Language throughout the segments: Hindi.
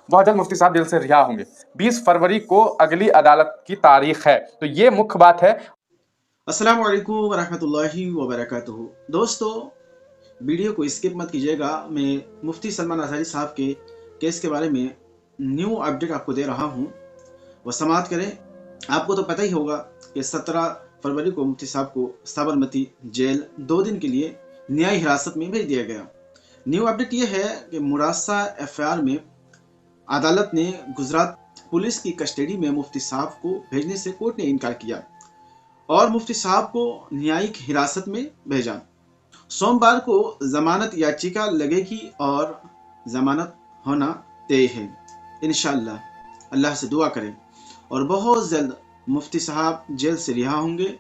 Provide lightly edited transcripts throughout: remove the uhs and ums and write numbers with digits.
बहुत जल्द मुफ्ती साहब जेल से रिहा होंगे। 20 फरवरी को अगली अदालत की तारीख है। तो ये मुख्य बात है। अस्सलाम वालेकुम वरहमतुल्लाहि वबरकातुहू। दोस्तों, वीडियो को स्किप मत कीजिएगा। मैं मुफ्ती सलमान अजहरी साहब के केस के बारे में न्यू अपडेट आपको दे रहा हूँ, वह समाप्त करें। आपको तो पता ही होगा कि 17 फरवरी को मुफ्ती साहब को साबरमती जेल 2 दिन के लिए न्यायिक हिरासत में भेज दिया गया। न्यू अपडेट यह है कि मुरासा एफआईआर में अदालत ने गुजरात पुलिस की कस्टडी में मुफ्ती साहब को भेजने से कोर्ट ने इनकार किया और मुफ्ती साहब को न्यायिक हिरासत में भेजा। सोमवार को जमानत याचिका लगेगी और जमानत होना तय है। इंशाअल्लाह अल्लाह से दुआ करें और बहुत जल्द मुफ्ती साहब जेल से रिहा होंगे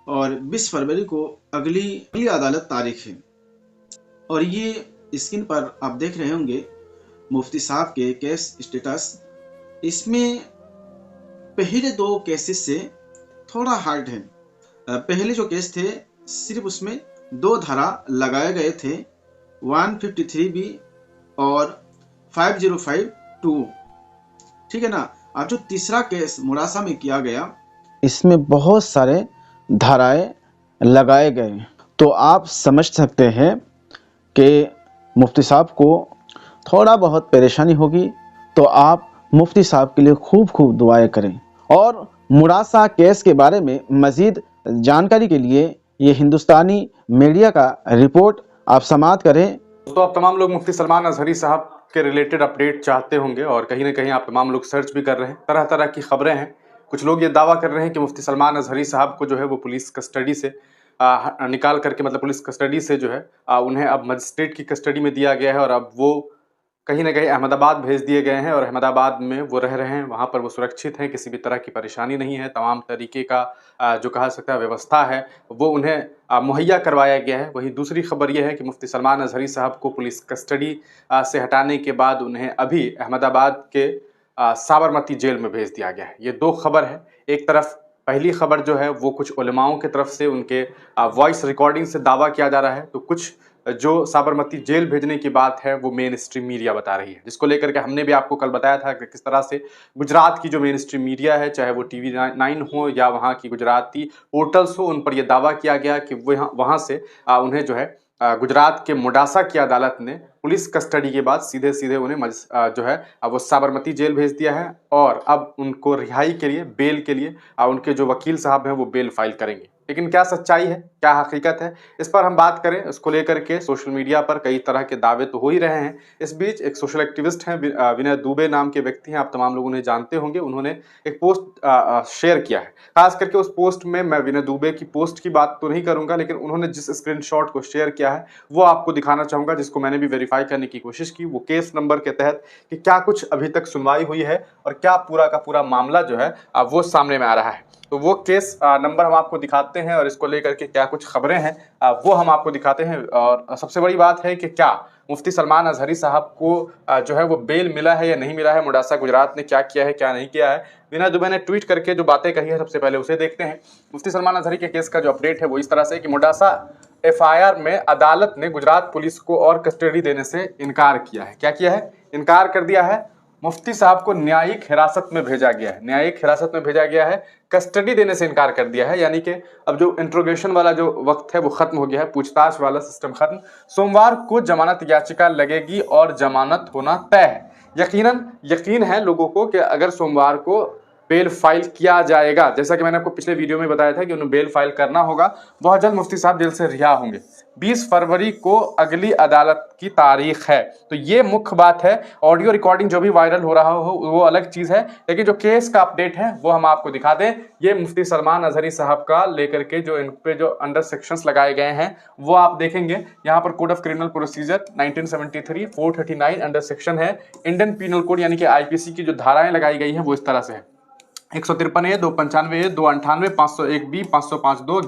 और 20 फरवरी को अगली अदालत तारीख है। और ये स्क्रीन पर आप देख रहे होंगे मुफ्ती साहब के केस स्टेटस। इसमें पहले 2 केसेस से थोड़ा हार्ड है। पहले जो केस थे सिर्फ उसमें 2 धारा लगाए गए थे, 153B और 5052, ठीक है ना। अब जो तीसरा केस मुरासा में किया गया, इसमें बहुत सारे धाराएं लगाए गए। तो आप समझ सकते हैं कि मुफ्ती साहब को थोड़ा बहुत परेशानी होगी। तो आप मुफ्ती साहब के लिए खूब खूब दुआएं करें। और मुरासा केस के बारे में मज़ीद जानकारी के लिए ये हिंदुस्तानी मीडिया का रिपोर्ट आप समाप्त करें। तो आप तमाम लोग मुफ्ती सलमान अजहरी साहब के रिलेटेड अपडेट चाहते होंगे और कहीं ना कहीं आप तमाम लोग सर्च भी कर रहे हैं। तरह तरह की खबरें हैं। कुछ लोग ये दावा कर रहे हैं कि मुफ्ती सलमान अजहरी साहब को जो है वो पुलिस कस्टडी से निकाल करके, मतलब पुलिस कस्टडी से जो है उन्हें अब मजिस्ट्रेट की कस्टडी में दिया गया है और अब वो कहीं ना कहीं अहमदाबाद भेज दिए गए हैं और अहमदाबाद में वो रह रहे हैं। वहाँ पर वो सुरक्षित हैं, किसी भी तरह की परेशानी नहीं है। तमाम तरीके का जो कहा सकता है व्यवस्था है वो उन्हें मुहैया करवाया गया है। वहीं दूसरी खबर यह है कि मुफ्ती सलमान अजहरी साहब को पुलिस कस्टडी से हटाने के बाद उन्हें अभी अहमदाबाद के साबरमती जेल में भेज दिया गया है। ये 2 खबर है। एक तरफ पहली खबर जो है वो कुछ उलमाओं की तरफ से उनके वॉइस रिकॉर्डिंग से दावा किया जा रहा है, तो कुछ जो साबरमती जेल भेजने की बात है वो मेन स्ट्रीम मीडिया बता रही है, जिसको लेकर के हमने भी आपको कल बताया था कि किस तरह से गुजरात की जो मेन स्ट्रीम मीडिया है, चाहे वो TV9 हो या वहाँ की गुजराती पोर्टल्स हो, उन पर यह दावा किया गया कि वहाँ से उन्हें जो है गुजरात के मुडासा की अदालत ने पुलिस कस्टडी के बाद सीधे सीधे उन्हें जो है वो साबरमती जेल भेज दिया है और अब उनको रिहाई के लिए, बेल के लिए उनके जो वकील साहब हैं वो बेल फाइल करेंगे। लेकिन क्या सच्चाई है, क्या हकीकत है, इस पर हम बात करें। इसको लेकर के सोशल मीडिया पर कई तरह के दावे तो हो ही रहे हैं। इस बीच एक सोशल एक्टिविस्ट हैं, विनय दुबे नाम के व्यक्ति हैं, आप तमाम लोग उन्हें जानते होंगे। उन्होंने एक पोस्ट शेयर किया है। खास करके उस पोस्ट में मैं विनय दुबे की पोस्ट की बात तो नहीं करूंगा, लेकिन उन्होंने जिस स्क्रीनशॉट को शेयर किया है वो आपको दिखाना चाहूंगा, जिसको मैंने भी वेरीफाई करने की कोशिश की। वो केस नंबर के तहत कि क्या कुछ अभी तक सुनवाई हुई है और क्या पूरा का पूरा मामला जो है वो सामने में आ रहा है। तो वो केस नंबर हम आपको दिखाते हैं और इसको लेकर के क्या कुछ खबरें हैं वो हम आपको दिखाते हैं। और सबसे बड़ी बात है कि क्या मुफ्ती सलमान अजहरी साहब को जो है वो बेल मिला है या नहीं मिला है, मुडासा गुजरात ने क्या किया है क्या नहीं किया है। विनय दुबे ने ट्वीट करके जो बातें कही है सबसे पहले उसे देखते हैं। मुफ्ती सलमान अजहरी के केस का जो अपडेट है वो इस तरह से कि मुडासा FIR में अदालत ने गुजरात पुलिस को और कस्टडी देने से इनकार किया है। क्या किया है? इनकार कर दिया है। मुफ्ती साहब को न्यायिक हिरासत में भेजा गया है, न्यायिक हिरासत में भेजा गया है, कस्टडी देने से इनकार कर दिया है। यानी कि अब जो इंट्रोगेशन वाला जो वक्त है वो खत्म हो गया है, पूछताछ वाला सिस्टम खत्म। सोमवार को जमानत याचिका लगेगी और जमानत होना तय है। यकीन है लोगों को कि अगर सोमवार को बेल फाइल किया जाएगा, जैसा कि मैंने आपको पिछले वीडियो में बताया था कि उन्हें बेल फाइल करना होगा, बहुत जल्द मुफ्ती साहब जेल से रिहा होंगे। 20 फरवरी को अगली अदालत की तारीख है। तो ये मुख्य बात है। ऑडियो रिकॉर्डिंग जो भी वायरल हो रहा हो वो अलग चीज है, लेकिन जो केस का अपडेट है वो हम आपको दिखा दें। ये मुफ्ती सलमान अजहरी साहब का लेकर के जो इन पे जो अंडर सेक्शंस लगाए गए हैं वो आप देखेंगे। यहाँ पर code of criminal procedure 1973 439 under section है। इंडियन पीनल कोड यानी कि IPC की जो धाराएं लगाई गई हैं वो इस तरह से है। 153A, 295A, 298, 501B, 505(2),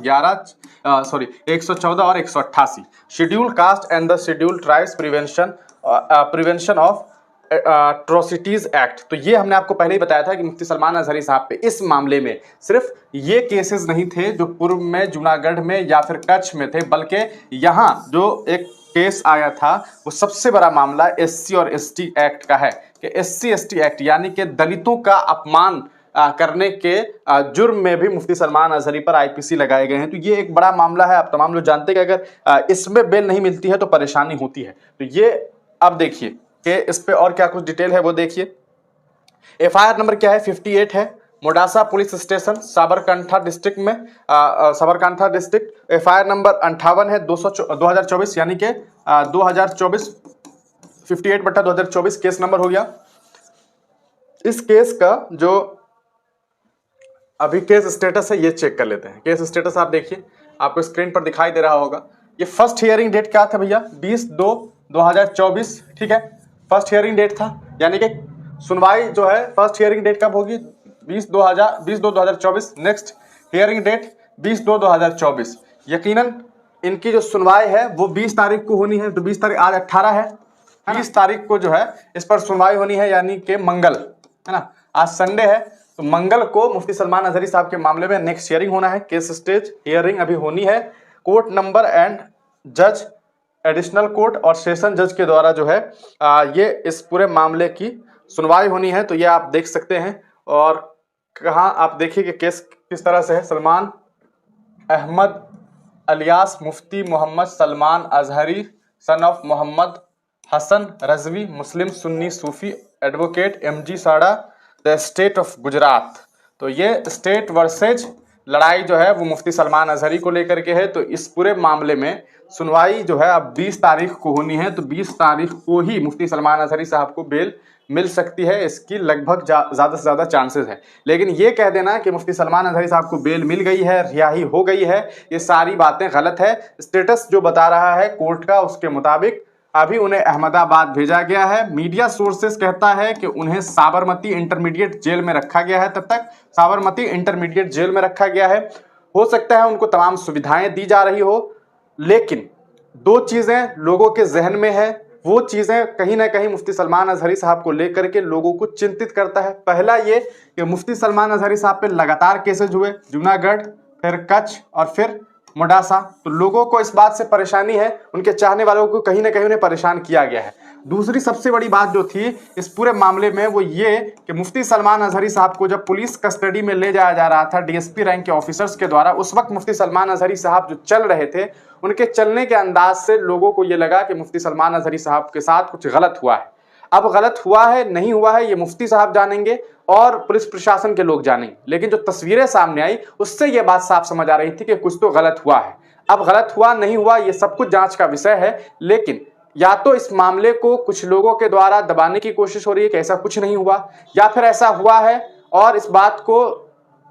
114 और 188। Schedule caste and the schedule tribes prevention of atrocities act. तो ये हमने आपको पहले ही बताया था कि मुफ्ती सलमान अजहरी साहब पे इस मामले में सिर्फ ये केसेस नहीं थे जो पूर्व में जूनागढ़ में या फिर कच्छ में थे, बल्कि यहाँ जो एक केस आया था वो सबसे बड़ा मामला SC और ST एक्ट का है कि SC ST एक्ट यानी कि दलितों का अपमान करने के जुर्म में भी मुफ्ती सलमान अजहरी पर IPC लगाए गए हैं। तो ये एक बड़ा मामला है। आप तमाम लोग जानते हैं कि अगर इसमें बेल नहीं मिलती है तो परेशानी होती है। तो ये अब देखिए कि इस पे और क्या कुछ डिटेल है वो देखिए। FIR नंबर क्या है? 58 है। Modasa police station Sabarkantha district में, साबरकांठा डिस्ट्रिक्ट। FIR नंबर 58 है 2024 यानी कि 2024 58/2024 केस नंबर हो गया। इस केस का जो अभी केस स्टेटस है ये चेक कर लेते हैं। केस स्टेटस आप देखिए, आपको स्क्रीन पर दिखाई दे रहा होगा। ये फर्स्ट हियरिंग डेट क्या था भैया? 20/2/2024, ठीक है। फर्स्ट हियरिंग डेट था, यानी कि सुनवाई जो है फर्स्ट हियरिंग डेट कब होगी? 20/2/2024। Next hearing date 20/2/2024। यकीनन इनकी जो सुनवाई है वो 20 तारीख को होनी है। तो 20 तारीख, आज 18 है, 20 तारीख को जो है इस पर सुनवाई होनी है, यानी कि मंगल, है ना। आज संडे है, तो मंगल को मुफ्ती सलमान अजहरी साहब के मामले में नेक्स्ट हियरिंग होना है। केस स्टेज हियरिंग अभी होनी है। कोर्ट नंबर एंड जज, एडिशनल कोर्ट और सेशन जज के द्वारा जो है ये इस पूरे मामले की सुनवाई होनी है। तो ये आप देख सकते हैं। और कहाँ आप देखिए कि केस किस तरह से है। सलमान अहमद अलियास मुफ्ती Mohammed Salman Azhari, son of Mohammed Hasan Rizvi, Muslim सुन्नी सूफी, एडवोकेट MG साड़ा, द स्टेट ऑफ गुजरात। तो ये स्टेट वर्सेज लड़ाई जो है वो मुफ्ती सलमान अजहरी को लेकर के है। तो इस पूरे मामले में सुनवाई जो है अब 20 तारीख को होनी है। तो 20 तारीख को ही मुफ्ती सलमान अजहरी साहब को बेल मिल सकती है। इसकी लगभग ज़्यादा से ज़्यादा चांसेस है। लेकिन ये कह देना कि मुफ्ती सलमान अजहरी साहब को बेल मिल गई है, रिहाई हो गई है, ये सारी बातें गलत है। स्टेटस जो बता रहा है कोर्ट का, उसके मुताबिक अभी उन्हें अहमदाबाद भेजा गया है। मीडिया सोर्सेस कहता है कि उन्हें साबरमती इंटरमीडिएट जेल में रखा गया है। तब तक साबरमती इंटरमीडिएट जेल में रखा गया है। हो सकता है उनको तमाम सुविधाएं दी जा रही हो, लेकिन दो चीजें लोगों के जहन में है। वो चीजें कहीं ना कहीं मुफ्ती सलमान अजहरी साहब को लेकर के लोगों को चिंतित करता है। पहला ये कि मुफ्ती सलमान अजहरी साहब पे लगातार केसेज हुए, जूनागढ़, फिर कच्छ और फिर मोडासा। तो लोगों को इस बात से परेशानी है, उनके चाहने वालों को कहीं ना कहीं उन्हें परेशान किया गया है। दूसरी सबसे बड़ी बात जो थी इस पूरे मामले में वो ये कि मुफ्ती सलमान अजहरी साहब को जब पुलिस कस्टडी में ले जाया जा रहा था DSP रैंक के ऑफिसर्स के द्वारा, उस वक्त मुफ्ती सलमान अजहरी साहब जो चल रहे थे, उनके चलने के अंदाज से लोगों को ये लगा कि मुफ्ती सलमान अजहरी साहब के साथ कुछ गलत हुआ है। अब गलत हुआ है नहीं हुआ है ये मुफ्ती साहब जानेंगे और पुलिस प्रशासन के लोग जानेंगे, लेकिन जो तस्वीरें सामने आई उससे ये बात साफ समझ आ रही थी कि कुछ तो गलत हुआ है। अब गलत हुआ नहीं हुआ ये सब कुछ जांच का विषय है, लेकिन या तो इस मामले को कुछ लोगों के द्वारा दबाने की कोशिश हो रही है कि ऐसा कुछ नहीं हुआ, या फिर ऐसा हुआ है और इस बात को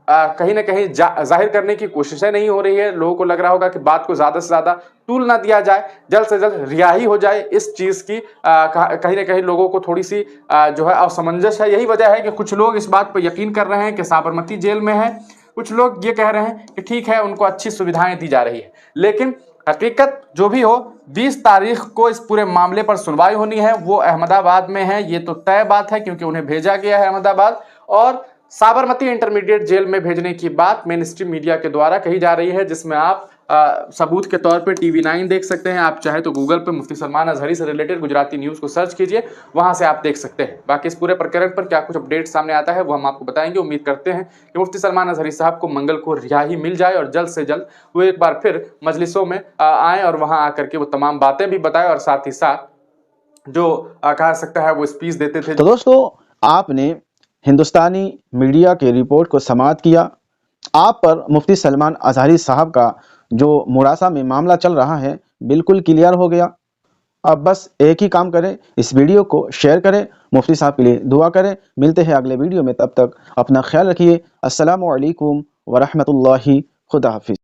कहीं ना कहीं जाहिर करने की कोशिशें नहीं हो रही है। लोगों को लग रहा होगा कि बात को ज्यादा से ज्यादा तूल ना दिया जाए, जल्द से जल्द रिहाई हो जाए। इस चीज की कहीं ना कहीं लोगों को थोड़ी सी जो है असमंजस है। यही वजह है कि कुछ लोग इस बात पर यकीन कर रहे हैं कि साबरमती जेल में है, कुछ लोग ये कह रहे हैं कि ठीक है उनको अच्छी सुविधाएं दी जा रही है। लेकिन हकीकत जो भी हो, 20 तारीख को इस पूरे मामले पर सुनवाई होनी है। वो अहमदाबाद में है, ये तो तय बात है क्योंकि उन्हें भेजा गया है अहमदाबाद। और साबरमती इंटरमीडिएट जेल में भेजने की बात मेन स्ट्रीम मीडिया के द्वारा कही जा रही है, जिसमें आप सबूत के तौर पे TV9 देख सकते हैं। आप चाहे तो गूगल पे मुफ्ती सलमान अजहरी से रिलेटेड गुजराती न्यूज़ को सर्च कीजिए, वहां से आप देख सकते हैं। बाकी इस पूरे प्रकरण पर क्या कुछ अपडेट सामने आता है वो हम आपको बताएंगे। उम्मीद करते हैं कि मुफ्ती सलमान अजहरी साहब को मंगल को रिहाई मिल जाए और जल्द से जल्द वो एक बार फिर मजलिसों में आए और वहां आकर के वो तमाम बातें भी बताएं और साथ ही साथ जो कहा सकता है वो स्पीच देते थे। तो दोस्तों, आपने हिंदुस्तानी मीडिया के रिपोर्ट को समाप्त किया। आप पर मुफ्ती सलमान अजहरी साहब का जो मोडासा में मामला चल रहा है बिल्कुल क्लियर हो गया। अब बस एक ही काम करें, इस वीडियो को शेयर करें, मुफ्ती साहब के लिए दुआ करें। मिलते हैं अगले वीडियो में, तब तक अपना ख्याल रखिए। अस्सलामु अलैकुम व रहमतुल्लाहि, खुदा हाफिज।